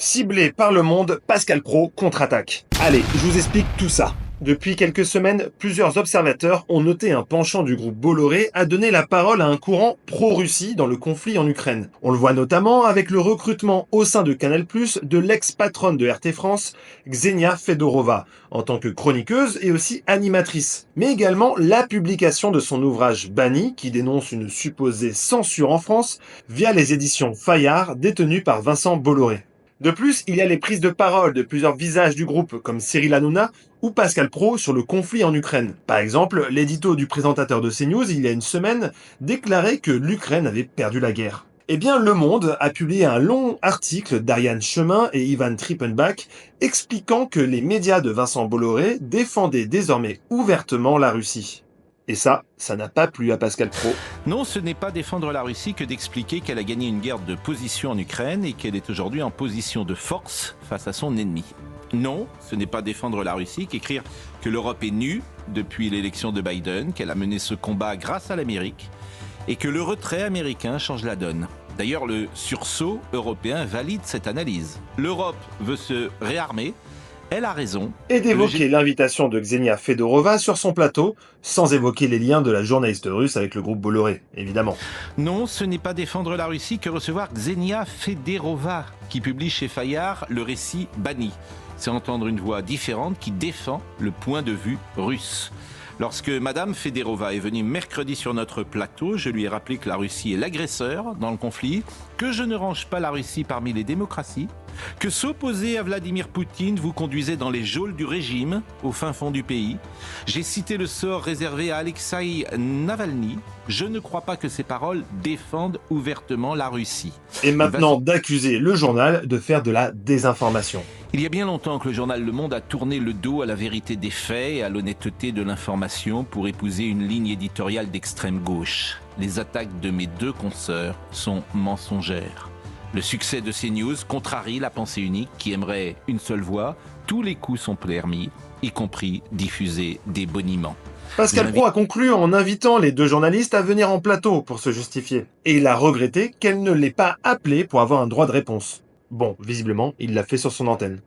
Ciblé par le monde, Pascal Praud contre-attaque. Allez, je vous explique tout ça. Depuis quelques semaines, plusieurs observateurs ont noté un penchant du groupe Bolloré à donner la parole à un courant pro-Russie dans le conflit en Ukraine. On le voit notamment avec le recrutement au sein de Canal+, de l'ex-patronne de RT France, Ksenia Fedorova, en tant que chroniqueuse et aussi animatrice. Mais également la publication de son ouvrage Banni, qui dénonce une supposée censure en France, via les éditions Fayard, détenues par Vincent Bolloré. De plus, il y a les prises de parole de plusieurs visages du groupe, comme Cyril Hanouna ou Pascal Praud sur le conflit en Ukraine. Par exemple, l'édito du présentateur de CNews, il y a une semaine, déclarait que l'Ukraine avait perdu la guerre. Eh bien, Le Monde a publié un long article d'Ariane Chemin et Ivan Trippenbach expliquant que les médias de Vincent Bolloré défendaient désormais ouvertement la Russie. Et ça n'a pas plu à Pascal Praud. Non, ce n'est pas défendre la Russie que d'expliquer qu'elle a gagné une guerre de position en Ukraine et qu'elle est aujourd'hui en position de force face à son ennemi. Non, ce n'est pas défendre la Russie qu'écrire que l'Europe est nue depuis l'élection de Biden, qu'elle a mené ce combat grâce à l'Amérique et que le retrait américain change la donne. D'ailleurs, le sursaut européen valide cette analyse. L'Europe veut se réarmer. Elle a raison. Et d'évoquer l'invitation de Ksenia Fedorova sur son plateau, sans évoquer les liens de la journaliste russe avec le groupe Bolloré, évidemment. Non, ce n'est pas défendre la Russie que recevoir Ksenia Fedorova, qui publie chez Fayard le récit Banni. C'est entendre une voix différente qui défend le point de vue russe. Lorsque Madame Fedorova est venue mercredi sur notre plateau, je lui ai rappelé que la Russie est l'agresseur dans le conflit, que je ne range pas la Russie parmi les démocraties, que s'opposer à Vladimir Poutine vous conduisait dans les geôles du régime, au fin fond du pays. J'ai cité le sort réservé à Alexeï Navalny. Je ne crois pas que ces paroles défendent ouvertement la Russie. Et maintenant d'accuser le journal de faire de la désinformation. Il y a bien longtemps que le journal Le Monde a tourné le dos à la vérité des faits et à l'honnêteté de l'information pour épouser une ligne éditoriale d'extrême gauche. Les attaques de mes deux consoeurs sont mensongères. Le succès de CNews contrarie la pensée unique qui aimerait une seule voix. Tous les coups sont permis, y compris diffuser des boniments. Pascal Praud a conclu en invitant les deux journalistes à venir en plateau pour se justifier. Et il a regretté qu'elle ne l'ait pas appelé pour avoir un droit de réponse. Bon, visiblement, il l'a fait sur son antenne.